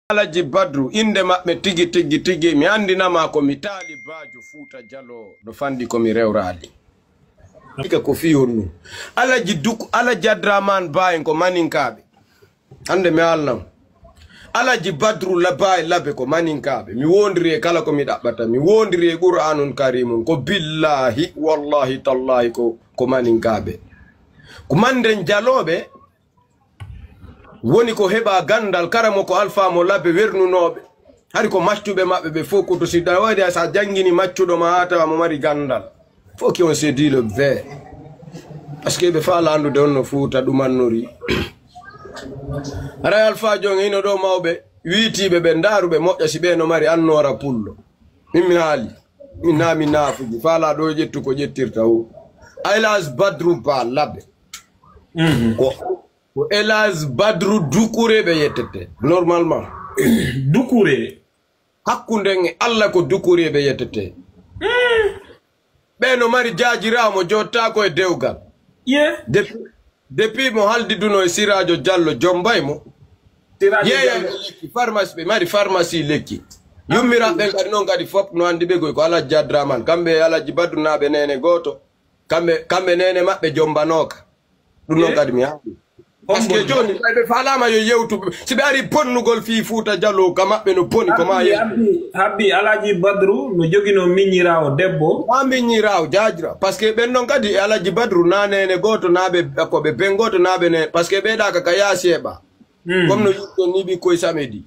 Alaji Badru inde maɓɓe tigi mi andinama ko mi taali Bajo Fuuta Jallo do fandi ko mi rewrali ko fi honnu Alaji Adraman Bayen ko maninkaɓe hande mi alnam Alaji Badru Labaye Labe ko maninkaɓe mi wondiri kala ko mi ɗaɓɓata mi wondiri Qur'anun Karimun ko billahi wallahi tallahi ko maninkaɓe ko manden jaloɓe woni ko heba gandal karamo ko alfa mo labbe wernunobe hari ko maccube mabbe be foko to sida wadi sa jangini maccudo ma hata mo mari gandal foki on se dit le vrai parce que be fala andu de onno fuuta dumannori ara alfa jonge ino do mawbe wiitibe be darube mojja sibe no mari annora pullo mimmi hali minami nafuji fala do jettu ko jettirta o Ailas Badru Ba Labe ko Ailas Badru Dukure be yettete normalement Dukure hakkunde Allah ko Dukure be yettete be no mari jaajiramo jotta ko e dewgal depuis mo haldi duno e Sirajo Jallo jombay mo yeya lekki pharmacie be mari pharmacie lekki yummira be ngadi non ngadi fop no andi be ko Alaji Adraman kambe Alaji Badru nabe nene goto kambe nene mabbe jombanoka dum non ngadi mi haali parce que joni be falama yo yewtu sibe ari bonnugol fi Fuuta Jallo kamabbe no boni ko ma habbi Alaji Badru no jogino miñirawo debbo ma miñirawo jaajira parce que ben non kadi Alaji Badru nanene goto nabe ko be ben goto nabe ne parce que be daka ka yaseba comme no yitto ni bi koy samedi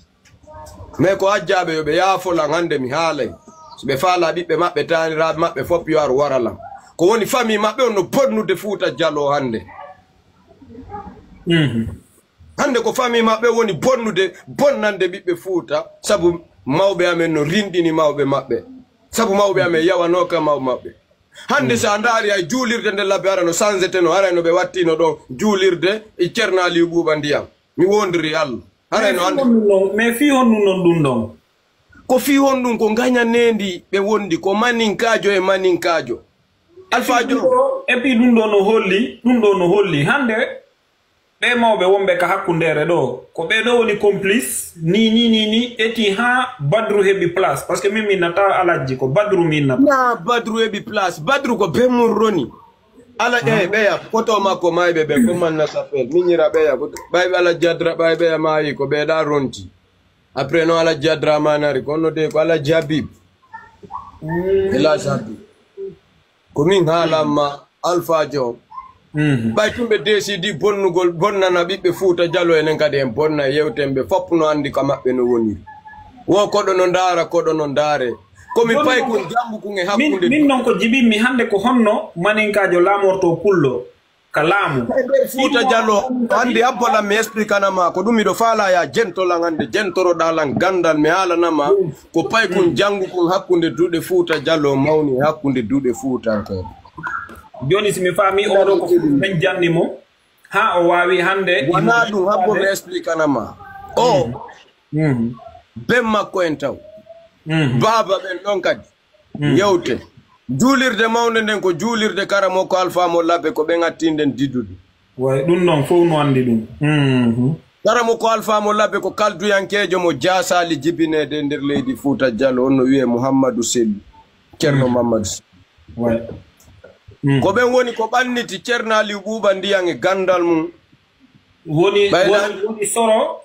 mais ko ajjabe yo be yafola hande mi haalay sibe fala bibbe mabbe tanirabe mabbe fop yo ar waralam ko woni famille mabbe on no bonnude Fuuta Jallo hande hande ko famille mabbe woni bonnande bibbe Fuuta sabu mawbe amen no rindini mawbe mabbe sabu mawbe amen yawanoka mabbe hande sa ndari ay juulirde nde labbe arano sanzete no arano be wattino don juulirde e Ceernali Buuba Ndiyam mi wondiri Allah arano hande mais fi honnu non dum don ko fi honnun ko gañanendi be wondi ko maninkajo e maninkajo Alpha Jo et puis dum do no holli hande be mawbe wombe ka hakkundere do ko be do woni complice ni eti ha Badru hebi place parce que mimi nata Alaji ko Badru min nata na Badru hebi place Badru ko be mun roni ala beya photo mako maybe be ko man na s'appelle miñira beya ko baybe Alaji Adraman beya mayi ko be da ronti après no Alaji Adraman ari ko no de ko Alaji Habib ko min halama Alpha Jo bay tumbe desidi bonnugol bonnana bibbe Fuuta Jallo enen kadi en bonna yewtembe fop no andi ka mabbe no woni wo kodo no ndara kodo no ndare komi pay ko jambu ko nge hakkunde min non ko jibi mi hande ko honno maninkajo lamorto pullo ka laamu Fuuta Jallo hande abbola mi expliquana ma ko dum do fala ya jentola hande jentoro dalan gandal mi halanama ko pay ko jangu ko hakkunde duude Fuuta Jallo mawni hakkunde duude Fuuta ko joni si mi fami o do ko ben janni mo ha o wawi hande wana dum habbo mi expliquana ma ben makko en taw baba ben don kadi yewte juulirde mawde nden ko juulirde karamo ko Alpha mo labbe ko be ngattinden diddude way dum non fo no andi dum karamo ko Alpha mo labbe ko kalduyankejo mo jaasali jibinede nder leydi Fuuta Jallo on no wiye Muhammadu Selli Ceerno Mamadou way ko ben woni ko banniti Ceernali Buuba Ndiyam e gandal mum woni soro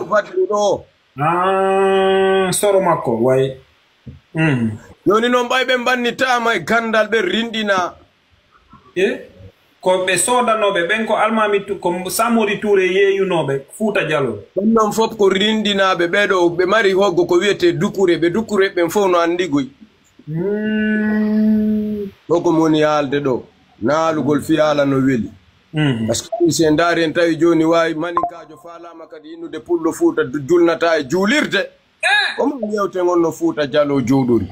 Badru do soro makko way yoni non baybe bannitama e gandal be rindina ko be sodanobe ben ko almami ko Samori Touré yeyunobe Fuuta Jallo non fop ko rindinabe be do be mari hoggo ko wiete Dukure be Dukure be fo no andigoy ko moni yalde do naalugol fi ala no weli parce que se ndari en tawi joni wawi maninkajo falama kadi innude pullo Fuuta julnata e juulirde comme yewte ngonno Fuuta Jallo jowdori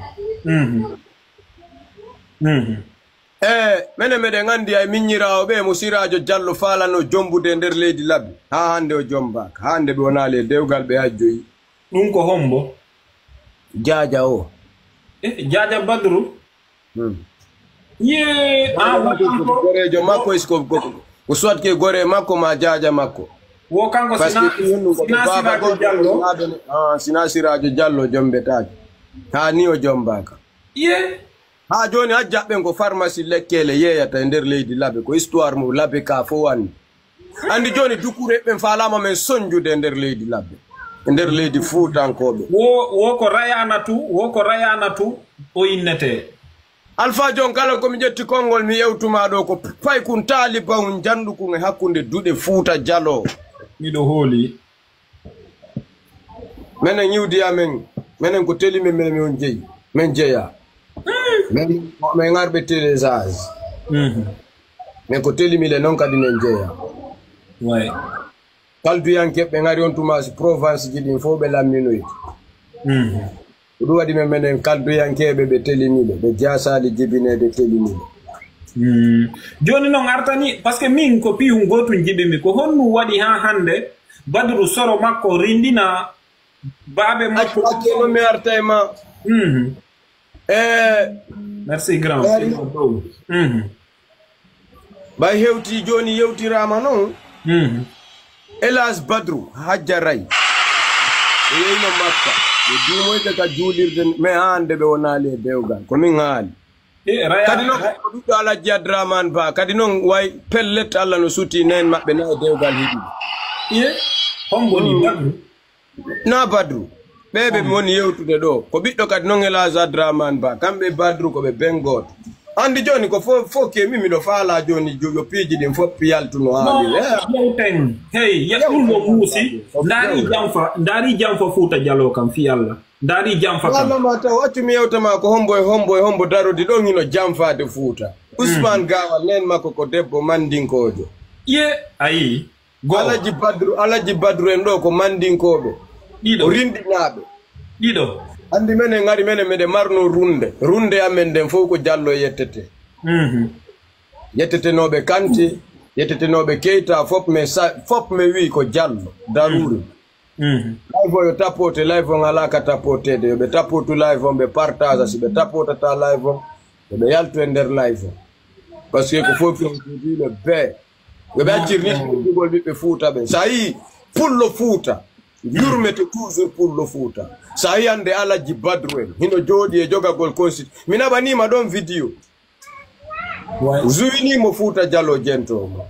mene mede ngandi ay miñirawo be mo Sirajo Jallo falano jombude nder leydi labbi ha hande o jombaka hande be wona le dewgal be hajjoyi dum ko hombo jaaja o jaaja Badru gorejo makko isko ko soit ke gore makko ma jaaja makko wo kanko sina Sirajo Jallo jombetaji ha ni o jombaka ha joni a jaɓɓe ko pharmacie lekkele yeyata e nder leydi labe ko histoire mo labe ka fo wani andi joni dukureɓe falama men sonjude e nder leydi labbe e nder leydi Fuutankoɓe wo ko rayana tu o innete Alpha Jon kala komi ƴetti konngol mi yewtuma ɗo ko fay kun taaliba hun janndukun e hakkunde duɗe Fuuta Jallo miɗo hooli menen yiwdi amen menen ko telimi men jeeya men arɓe téléchage men ko telimile noon kadi men jeeya kalduyankeɓe ngari on tumasi Provence ji ɗin fof ɓe lamminoyde ɗum waɗi men menen kalduyankeɓe ɓe telimile ɓe jasali jibinede telimile joni noon artani par ce que min ko piyum gotum jiɓimi ko honnu waɗi ha hande Badru soro makko rindina baaɓe makko akkeno mi arta e ma merci grand bay hewti joni yewtirama noon Elas Badru hajjaray e yeyno makka e dumoyde ka juulirde mais hande ɓe wonali e dewgal komin haali kadi noon ko ɗuɗɗo Alaji Abdourahmane Ba kadi noon way pellet Allah no suti nen maɓɓe na e dewgal hiɗi homboni Badru na Badru ɓeɓe woni yewtude ɗo ko ɓiɗɗo kadi noon Alaji Abdourahmane Ba kamɓe Badru koɓe bengoto andi joni ko fof kemi miɗo faala joni yo piiji ɗin fof yaltuno haaliyewten hey ɗum ɗo muusi ndaari jamfa Fuuta Jallo kam fi Allah ndaari jamfa kamma taw accu mi yewtama ko hombo darodi ɗon hino jamfade Fuuta Ousmane Gawal nen makko ko debbo mandinkojo ayi Alaji Badru en ɗo ko mandinkoɓe o rindinaɓe ɗiɗo andi menen ngari menen mede marno runde amen den fof ko Jallo yettete yettetenoɓe Kanté yettetenoɓe Keita fop me wi ko Jallo daruri live o yo tapote live on ala ka tapotede yoɓe tapotu live on ɓe partage si ɓe tapotata live on yoɓe yaltu e nder live on par ce que ko fof fiɗiɓe be yoɓe accirnii ɗugol ɓiɓɓe Fuuta ɓe sa yi pullo Fuuta yurmete toujours pullo Fuuta sa yi hande Alaji Badru en hino jooɗi e jogagol constitution mi naɓanima ɗon vidéo zuwinimo Fuuta Jallo jentomo